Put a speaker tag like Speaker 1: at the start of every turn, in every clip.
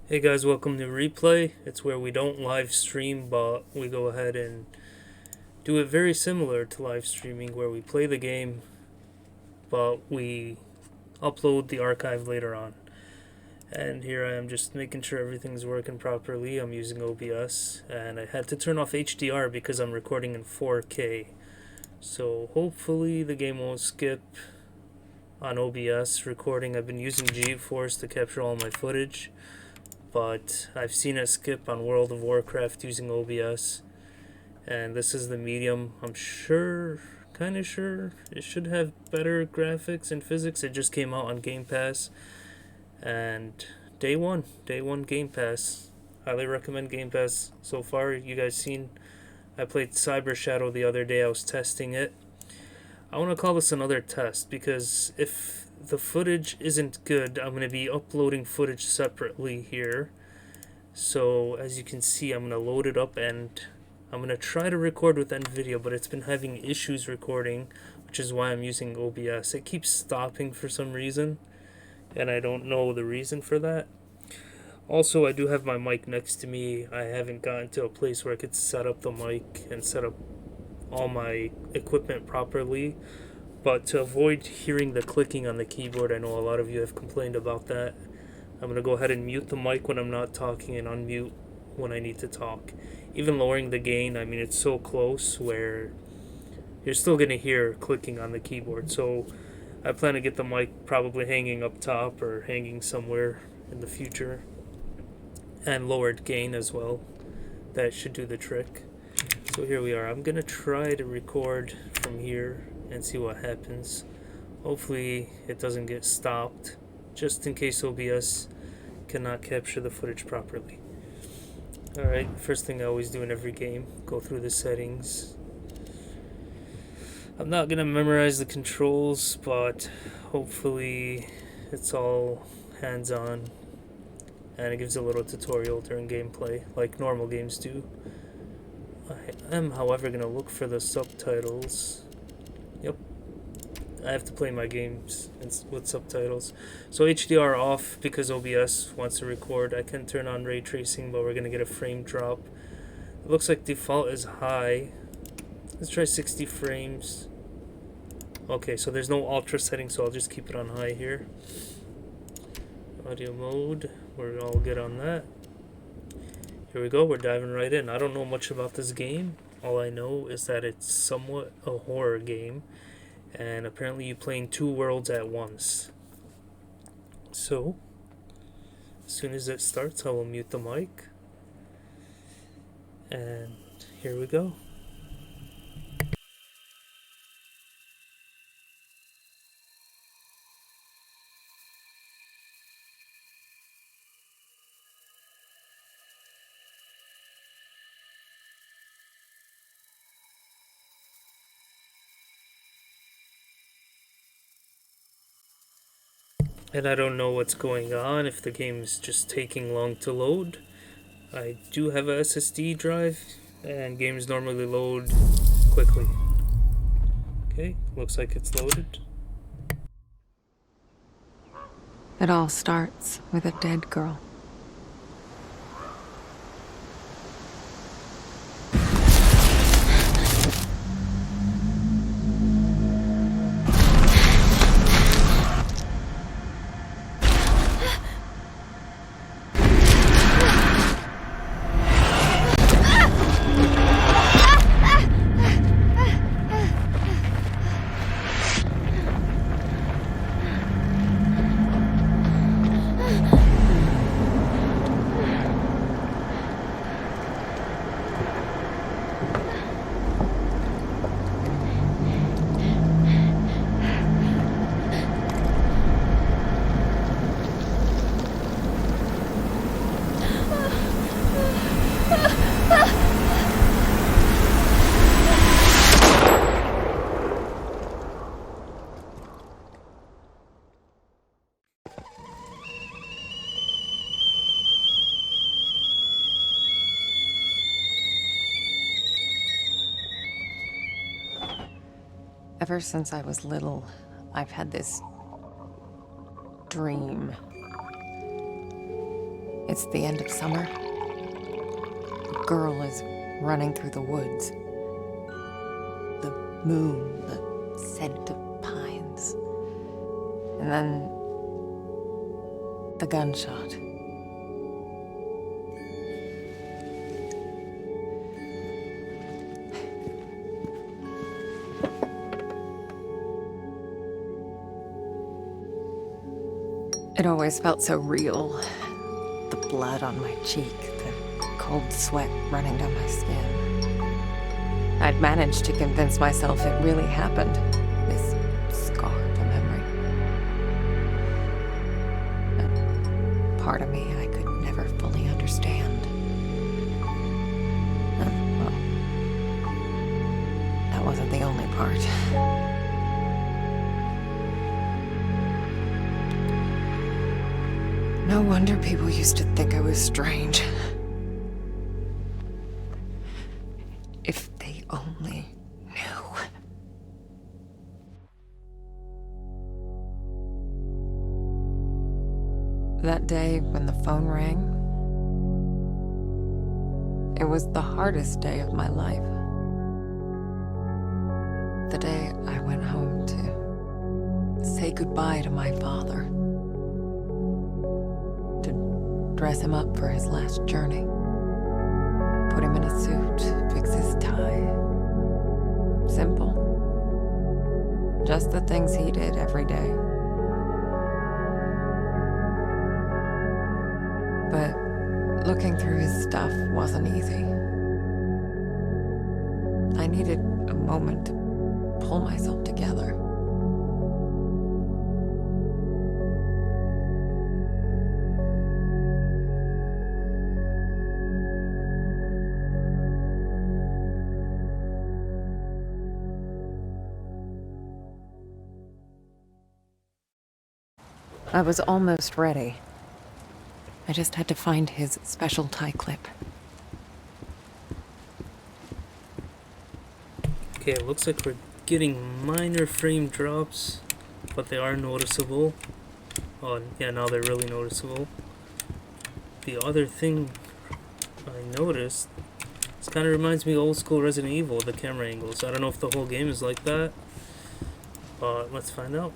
Speaker 1: Hey guys, welcome to RePlay. It's where we don't live stream, but we go ahead and do it very similar to live streaming, where we play the game, but we upload the archive later on. And here I am just making sure everything's working properly. I'm using OBS, and I had to turn off HDR because I'm recording in 4K. So hopefully the game won't skip on OBS recording. I've been using GeForce to capture all my footage, but I've seen it skip on World of Warcraft using OBS. And this is the medium. I'm kind of sure, it should have better graphics and physics. It just came out on Game Pass. And day one Game Pass. Highly recommend Game Pass so far. You guys seen, I played Cyber Shadow the other day. I was testing it. I want to call this another test because if the footage isn't good, I'm going to be uploading footage separately here. So as you can see, I'm going to load it up and I'm going to try to record with NVIDIA, but it's been having issues recording, which is why I'm using OBS. It keeps stopping for some reason, and I don't know the reason for that. Also, I do have my mic next to me. I haven't gotten to a place where I could set up the mic and set up all my equipment properly. But to avoid hearing the clicking on the keyboard, I know a lot of you have complained about that. I'm going to go ahead and mute the mic when I'm not talking and unmute when I need to talk. Even lowering the gain, I mean, it's so close where you're still going to hear clicking on the keyboard. So I plan to get the mic probably hanging up top or hanging somewhere in the future. And lowered gain as well. That should do the trick. So here we are. I'm going to try to record from here and see what happens. Hopefully it doesn't get stopped, just in case OBS cannot capture the footage properly. Alright, first thing I always do in every game, go through the settings. I'm not going to memorize the controls, but hopefully it's all hands-on, and it gives a little tutorial during gameplay, like normal games do. I am, however, going to look for the subtitles. Yep, I have to play my games with subtitles. So HDR off because OBS wants to record. I can turn on ray tracing, but we're going to get a frame drop. It looks like default is high. Let's try 60 frames. Okay, so there's no ultra setting, so I'll just keep it on high here. Audio mode, we're all good on that. Here we go, we're diving right in. I don't know much about this game. All I know is that it's somewhat a horror game, and apparently you play in two worlds at once. So, as soon as it starts, I will mute the mic. And here we go. And I don't know what's going on, if the game's just taking long to load. I do have a SSD drive, and games normally load quickly. Okay, looks like it's loaded.
Speaker 2: It all starts with a dead girl. Ever since I was little, I've had this dream. It's the end of summer. A girl is running through the woods. The moon, the scent of pines. And then the gunshot. It always felt so real. The blood on my cheek, the cold sweat running down my skin. I'd managed to convince myself it really happened. This scar of a memory. But part of me I could never fully understand. Well, that wasn't the only part. No wonder people used to think I was strange. If they only knew. That day when the phone rang, it was the hardest day of my life. The day I went home to say goodbye to my father. Dress him up for his last journey. Put him in a suit, fix his tie. Simple. Just the things he did every day. But looking through his stuff wasn't easy. I needed a moment to pull myself together. I was almost ready. I just had to find his special tie clip.
Speaker 1: Okay, it looks like we're getting minor frame drops, but they are noticeable. Oh, yeah, now they're really noticeable. The other thing I noticed, this kind of reminds me of old school Resident Evil, the camera angles. I don't know if the whole game is like that, but let's find out.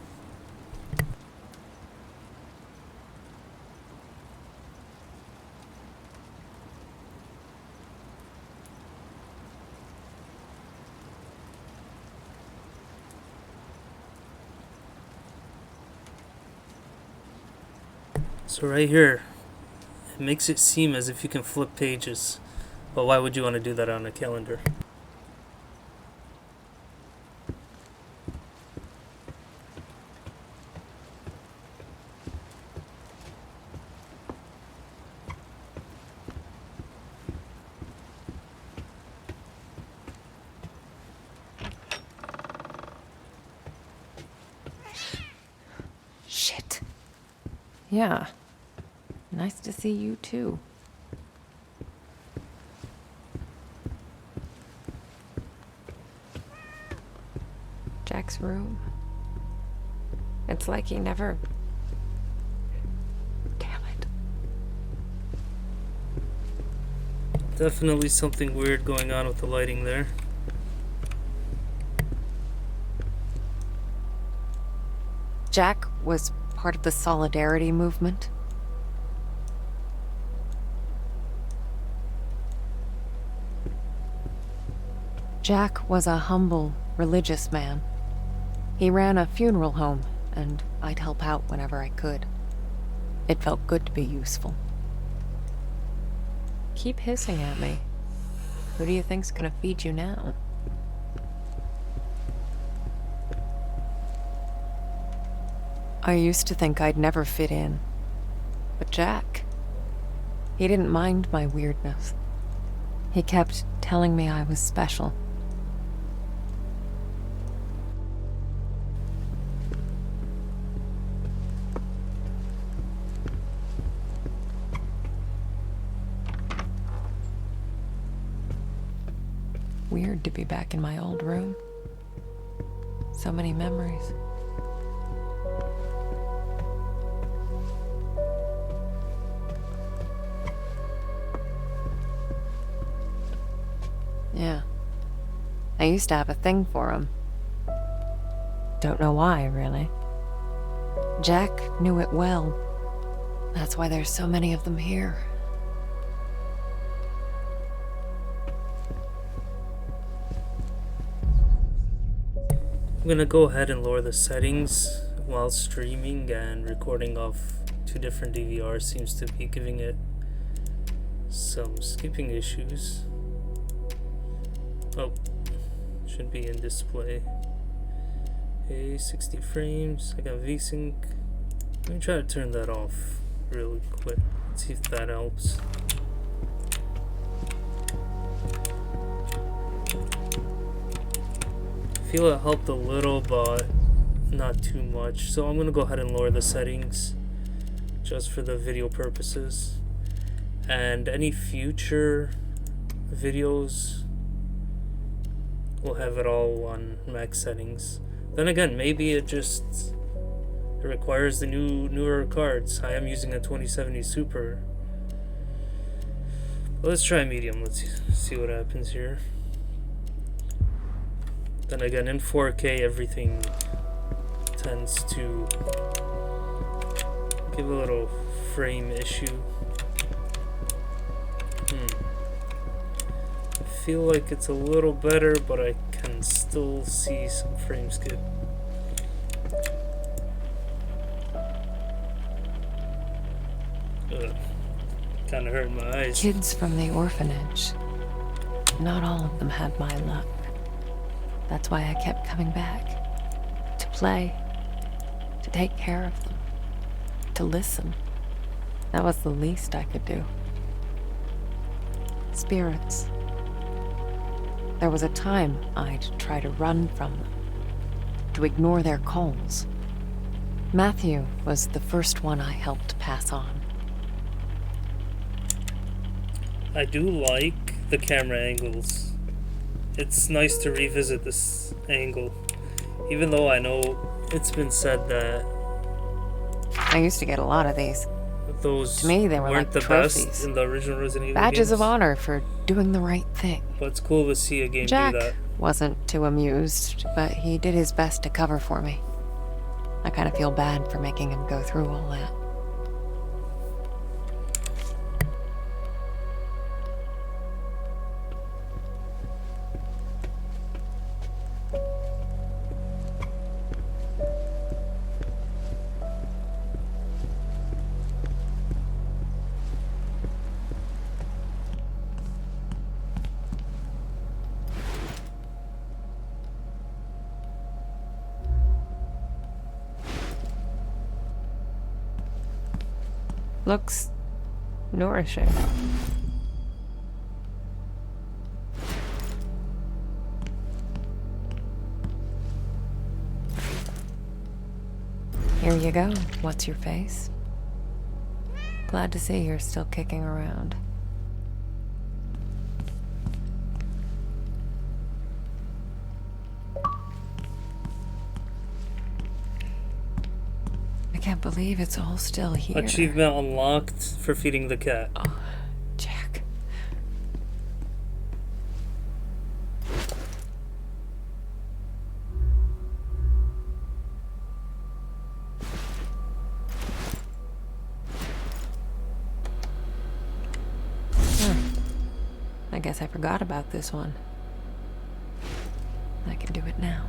Speaker 1: So right here, it makes it seem as if you can flip pages, but why would you want to do that on a calendar?
Speaker 2: Shit. Yeah. Nice to see you too. Jack's room. It's like he never... Damn it.
Speaker 1: Definitely something weird going on with the lighting there.
Speaker 2: Jack was part of the Solidarity movement. Jack was a humble, religious man. He ran a funeral home, and I'd help out whenever I could. It felt good to be useful. Keep hissing at me. Who do you think's gonna feed you now? I used to think I'd never fit in. But Jack, he didn't mind my weirdness. He kept telling me I was special. Weird to be back in my old room. So many memories. used to have a thing for them. Don't know why, really. Jack knew it well. That's why there's so many of them here.
Speaker 1: I'm gonna go ahead and lower the settings while streaming, and recording off 2 different DVRs seems to be giving it some skipping issues. Oh, should be in display. Okay, 60 frames. I got VSync. Let me try to turn that off really quick. Let's see if that helps. I feel it helped a little, but not too much. So I'm gonna go ahead and lower the settings just for the video purposes. And any future videos will have it all on max settings. Then again, maybe it requires the newer cards. I am using a 2070 Super. Let's try medium. Let's see what happens here. Then again, in 4K, everything tends to give a little frame issue. I feel like it's a little better, but I can still see some frame skip. Kind of hurt my eyes.
Speaker 2: Kids from the orphanage. Not all of them had my luck. That's why I kept coming back. To play. To take care of them. To listen. That was the least I could do. Spirits. There was a time I'd try to run from them. To ignore their calls. Matthew was the first one I helped pass on.
Speaker 1: I do like the camera angles. It's nice to revisit this angle, even though I know it's been said that
Speaker 2: I used to get a lot of these.
Speaker 1: those
Speaker 2: To me, they were
Speaker 1: weren't
Speaker 2: like
Speaker 1: the
Speaker 2: trophies.
Speaker 1: best in the original Resident Evil
Speaker 2: Badges
Speaker 1: games.
Speaker 2: of honor for doing the right thing.
Speaker 1: But it's cool to see a game
Speaker 2: Jack
Speaker 1: do that.
Speaker 2: wasn't too amused, but he did his best to cover for me. I kind of feel bad for making him go through all that. Looks nourishing. Here you go. What's your face? Glad to see you're still kicking around. I can't believe it's all still here.
Speaker 1: Achievement unlocked for feeding the cat.
Speaker 2: Oh, Jack. I guess I forgot about this one. I can do it now.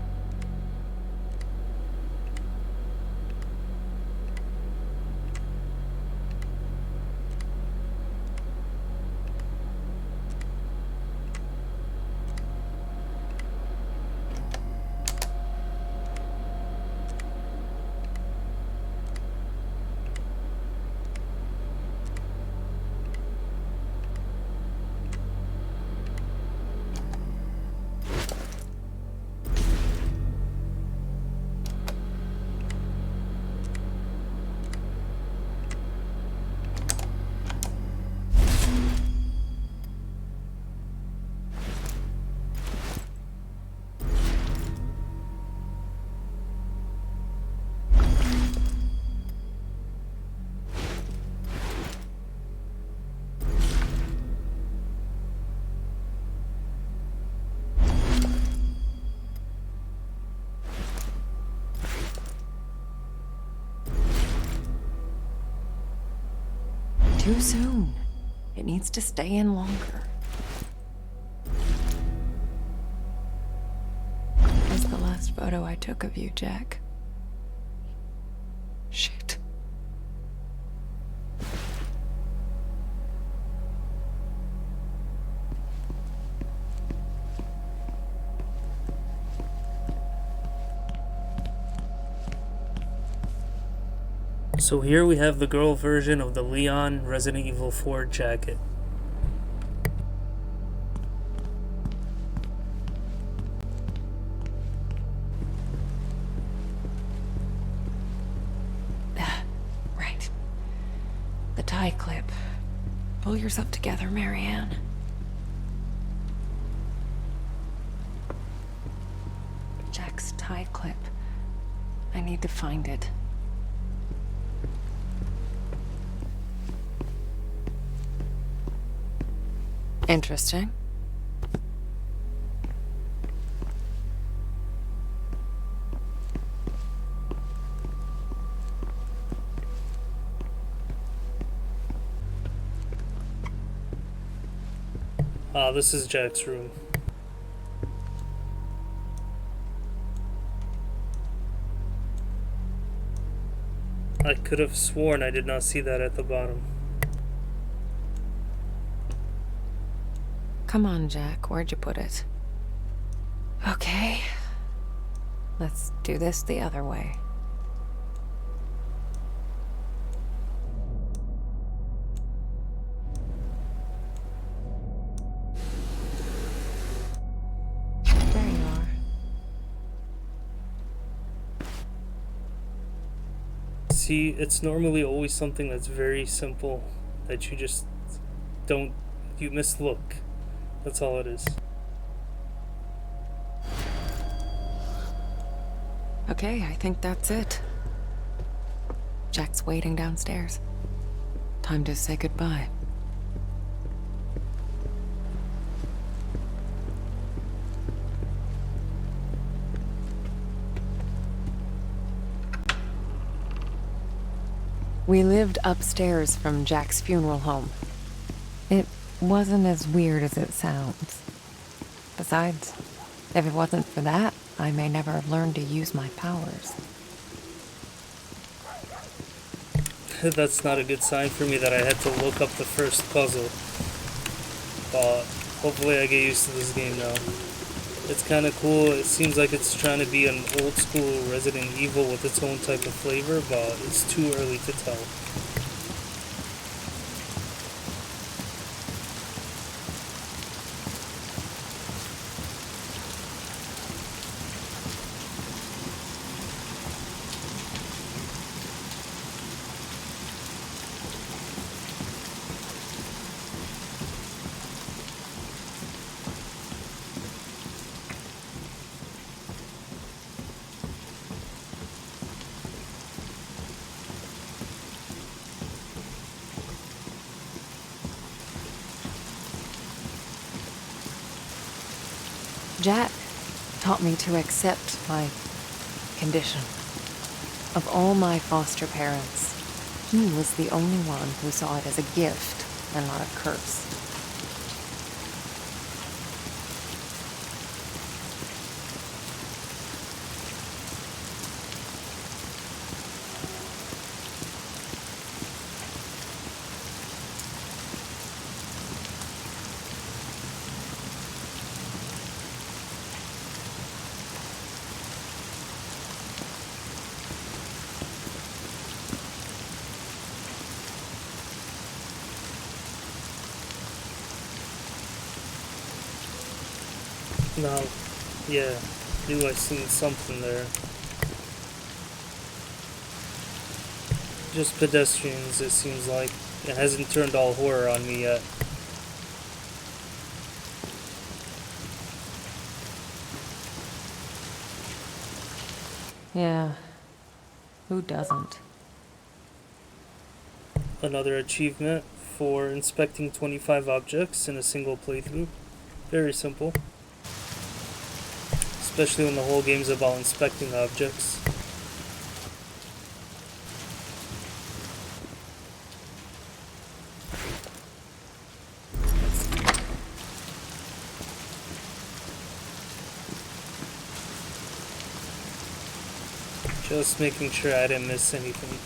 Speaker 2: Too soon. It needs to stay in longer. Here's the last photo I took of you, Jack. Shit.
Speaker 1: So here we have the girl version of the Leon Resident Evil 4 jacket.
Speaker 2: Right. The tie clip. Pull yourself together, Marianne. Jack's tie clip. I need to find it. Interesting.
Speaker 1: Ah, this is Jack's room. I could have sworn I did not see that at the bottom.
Speaker 2: Come on, Jack. Where'd you put it? Okay. Let's do this the other way. There you are.
Speaker 1: See, it's normally always something that's very simple that you just don't, you mislook. That's all it is.
Speaker 2: Okay, I think that's it. Jack's waiting downstairs. Time to say goodbye. We lived upstairs from Jack's funeral home. It wasn't as weird as it sounds. Besides, if it wasn't for that, I may never have learned to use my powers.
Speaker 1: That's not a good sign for me that I had to look up the first puzzle. But hopefully I get used to this game now. It's kind of cool. It seems like it's trying to be an old school Resident Evil with its own type of flavor, but it's too early to tell.
Speaker 2: Jack taught me to accept my condition. Of all my foster parents, he was the only one who saw it as a gift and not a curse.
Speaker 1: Now, yeah, knew I seen something there. Just pedestrians, it seems like. It hasn't turned all horror on me yet.
Speaker 2: Yeah, who doesn't?
Speaker 1: Another achievement for inspecting 25 objects in a single playthrough. Very simple. Especially when the whole game's about inspecting objects. Just making sure I didn't miss anything.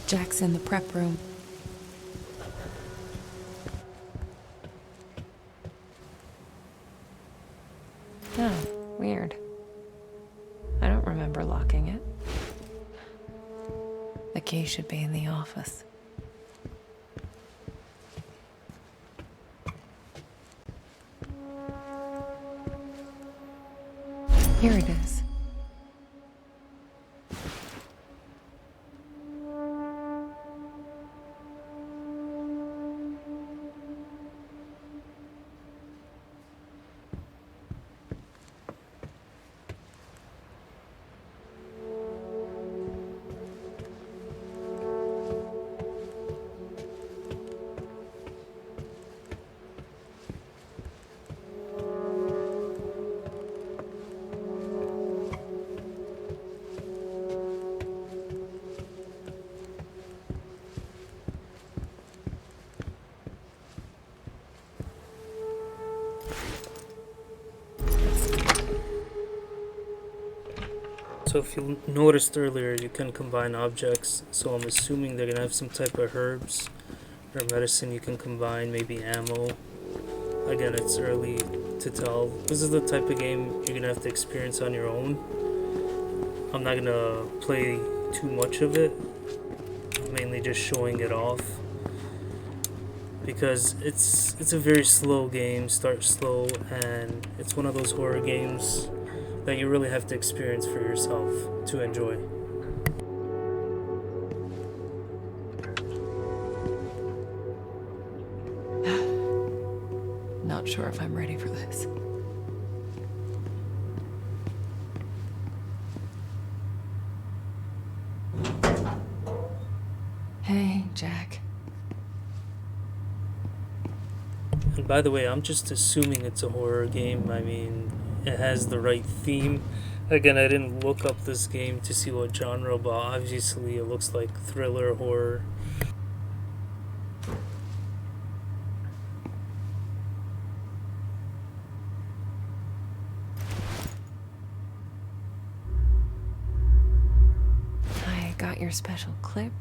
Speaker 2: Jack's in the prep room. Oh, weird. I don't remember locking it. The key should be in the office. Here it is.
Speaker 1: So if you noticed earlier, you can combine objects. So I'm assuming they're gonna have some type of herbs or medicine you can combine, maybe ammo. Again, it's early to tell. This is the type of game you're gonna have to experience on your own. I'm not gonna play too much of it. I'm mainly just showing it off. Because it's a very slow game, start slow, and it's one of those horror games that you really have to experience for yourself to enjoy.
Speaker 2: Not sure if I'm ready for this. Hey, Jack.
Speaker 1: And by the way, I'm just assuming it's a horror game. I mean, it has the right theme. Again, I didn't look up this game to see what genre, but obviously it looks like thriller, horror.
Speaker 2: I got your special clip.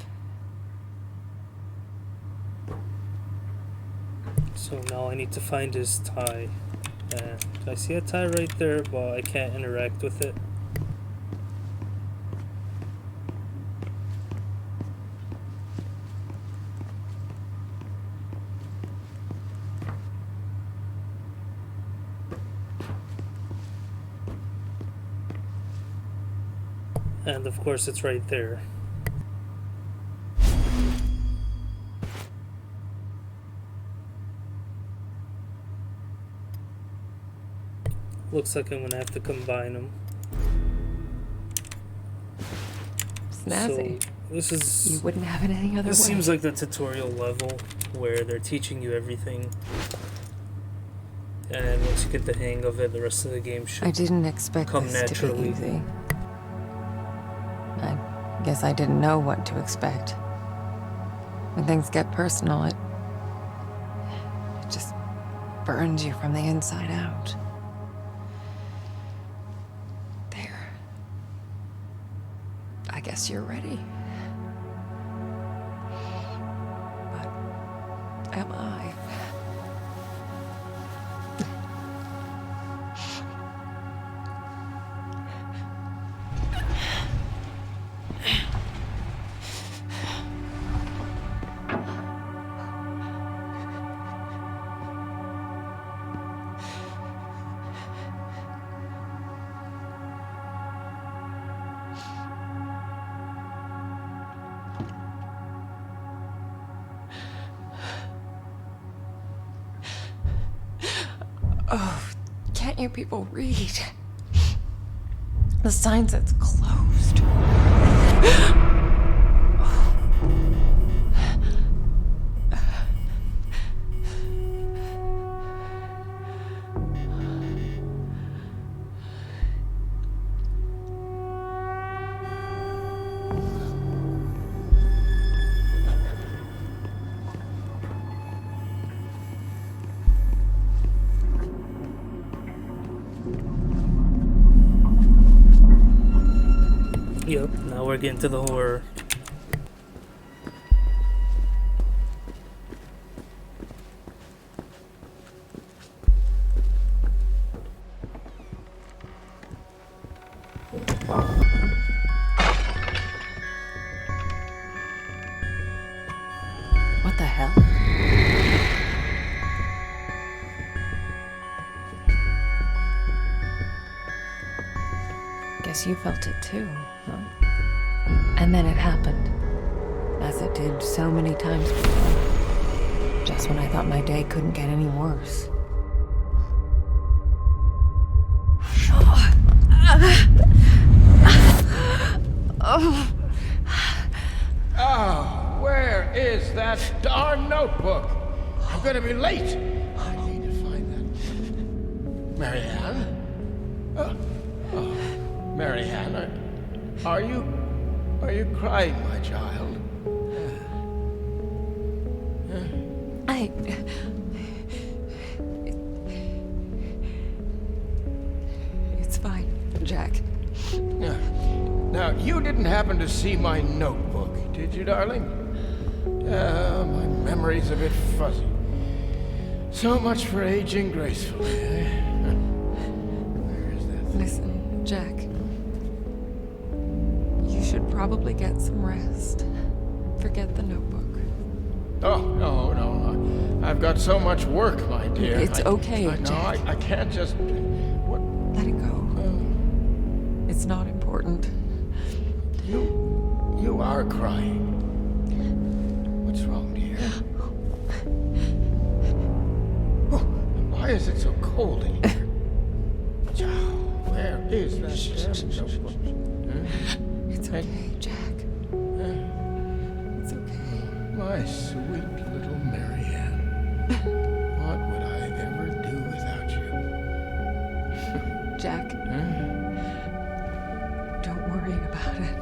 Speaker 1: So now I need to find his tie. And I see a tie right there, but I can't interact with it. And of course it's right there. Looks like I'm gonna have to combine them.
Speaker 2: Snazzy.
Speaker 1: So this is.
Speaker 2: You wouldn't have it any other way.
Speaker 1: This seems like the tutorial level where they're teaching you everything. And once you get the hang of it, the rest of the game should
Speaker 2: I didn't expect
Speaker 1: come
Speaker 2: this
Speaker 1: naturally.
Speaker 2: to be easy. I guess I didn't know what to expect. When things get personal, it just burns you from the inside out. There. I guess you're ready. But am I? Oh, can't you people read? The sign says closed.
Speaker 1: Yep, now we're getting to the horror.
Speaker 2: What the hell? Guess you felt it too, huh? And then it happened. As it did so many times before. Just when I thought my day couldn't get any worse.
Speaker 3: Oh, where is that darn notebook? I'm gonna be late. I need to find that. Marianne? Marianne, are you crying, my child?
Speaker 2: It's fine, Jack.
Speaker 3: Now, you didn't happen to see my notebook, did you, darling? My memory's a bit fuzzy. So much for aging gracefully, eh? Where is that thing?
Speaker 2: Listen, Jack. You should probably get some rest. Forget the notebook.
Speaker 3: Oh, no. I've got so much work, my dear.
Speaker 2: It's okay, Jack.
Speaker 3: I can't just... What?
Speaker 2: Let it go. It's not important.
Speaker 3: You are crying. What's wrong, dear? Oh, why is it so cold in here? Where is that damn notebook?
Speaker 2: It's okay, Jack. It's okay.
Speaker 3: My sweet little Marianne. What would I ever do without you?
Speaker 2: Jack. Don't worry about it.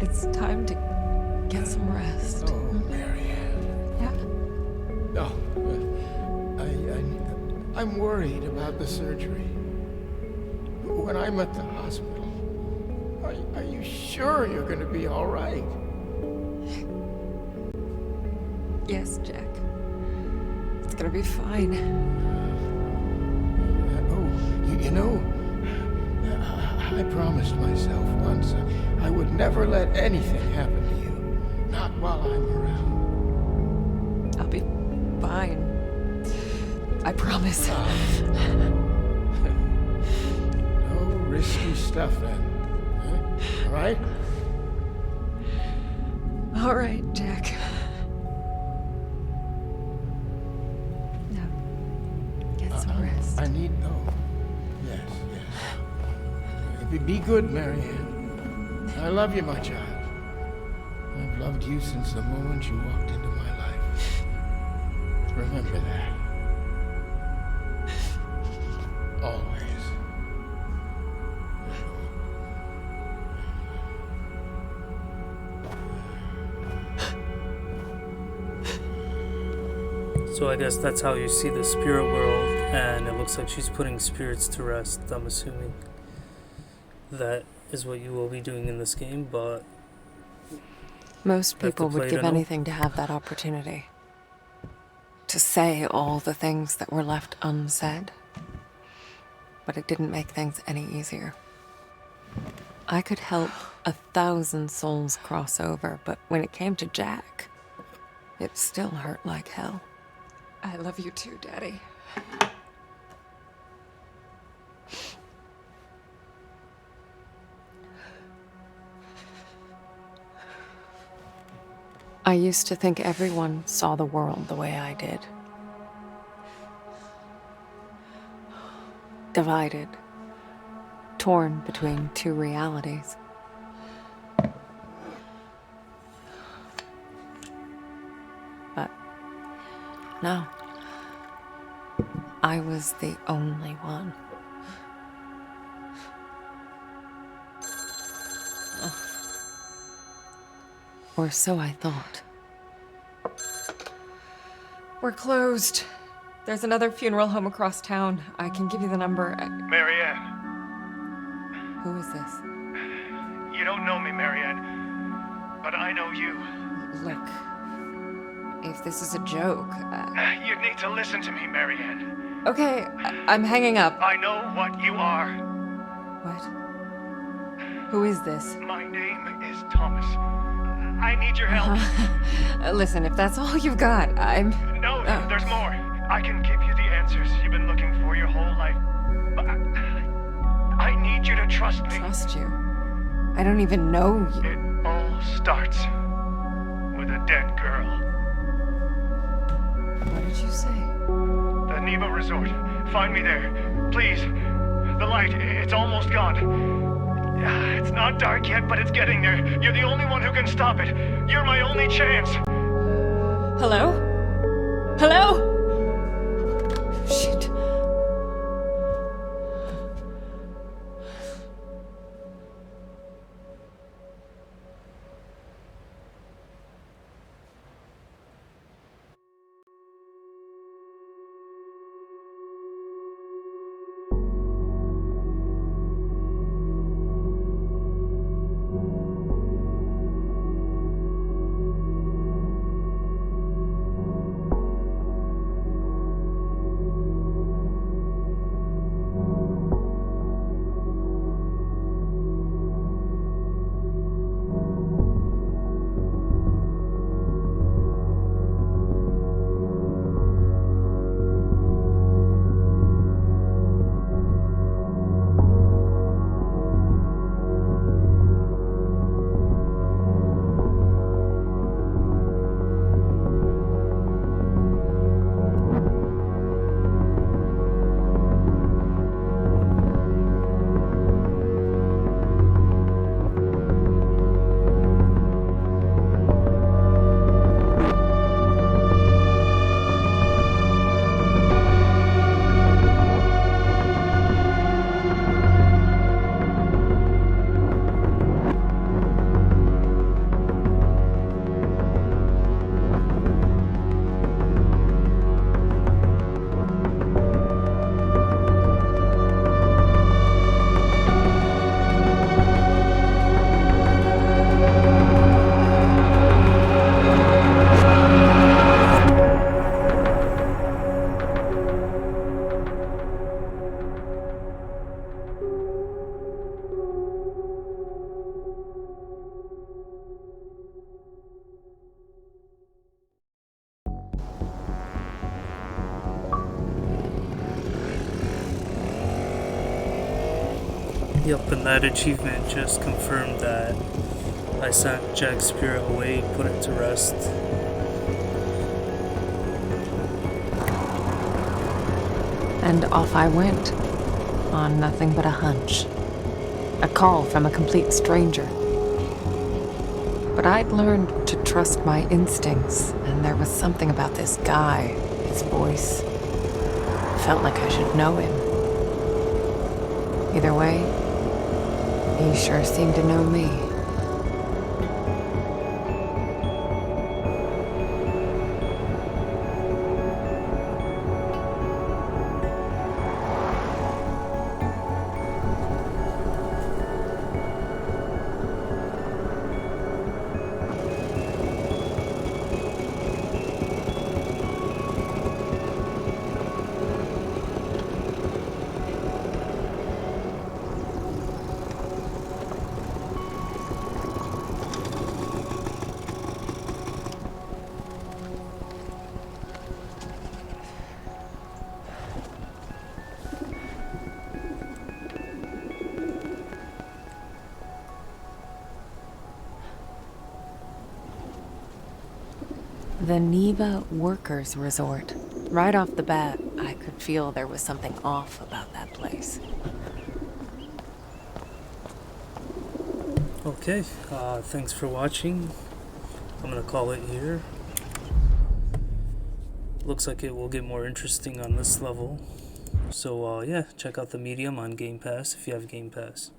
Speaker 2: It's time to get some rest.
Speaker 3: Oh, Marianne.
Speaker 2: Yeah?
Speaker 3: Oh, I'm worried about the surgery. When I'm at the hospital, are you sure you're going to be all right?
Speaker 2: Yes, Jack. It's gonna be fine.
Speaker 3: You know, I promised myself once I would never let anything happen to you. Not while I'm around.
Speaker 2: I'll be fine. I promise.
Speaker 3: No risky stuff then. Huh? All right?
Speaker 2: All right, Jack. Now, get some rest.
Speaker 3: I need... Oh, yes. Be good, Marianne. I love you, my child. I've loved you since the moment you walked into my life. Remember that. Always.
Speaker 1: So I guess that's how you see the spirit world, and it looks like she's putting spirits to rest, I'm assuming. That is what you will be doing in this game, but...
Speaker 2: Most people would give
Speaker 1: know.
Speaker 2: anything to have that opportunity. To say all the things that were left unsaid. But it didn't make things any easier. I could help 1,000 souls cross over, but when it came to Jack, it still hurt like hell. I love you too, Daddy. I used to think everyone saw the world the way I did. Divided. Torn between two realities. But no. I was the only one. Or so I thought. We're closed. There's another funeral home across town. I can give you the number.
Speaker 4: Marianne,
Speaker 2: Who is this?
Speaker 3: You don't know me, Marianne, but I know you.
Speaker 2: Look, if this is a joke,
Speaker 3: You need to listen to me, Marianne.
Speaker 2: okay, I'm hanging up.
Speaker 3: I know what you are.
Speaker 2: What? Who is this?
Speaker 3: My name is Thomas. I need your help.
Speaker 2: Listen, if that's all you've got, I'm...
Speaker 3: No, there's more. I can give you the answers you've been looking for your whole life. But I need you to trust me.
Speaker 2: Trust you? I don't even know you.
Speaker 3: It all starts with a dead girl.
Speaker 2: What did you say?
Speaker 3: The Neva Resort. Find me there. Please. The light, it's almost gone. It's not dark yet, but it's getting there. You're the only one who can stop it. You're my only chance.
Speaker 2: Hello? Hello? Shit.
Speaker 1: Yep, and that achievement just confirmed that I sent Jack's spirit away, put it to rest.
Speaker 2: And off I went, on nothing but a hunch. A call from a complete stranger. But I'd learned to trust my instincts, and there was something about this guy, his voice. Felt like I should know him. Either way, he sure seemed to know me. The Neva Workers Resort. Right off the bat, I could feel there was something off about that place.
Speaker 1: Okay, thanks for watching. I'm gonna call it here. Looks like it will get more interesting on this level. So yeah, check out the Medium on Game Pass if you have Game Pass.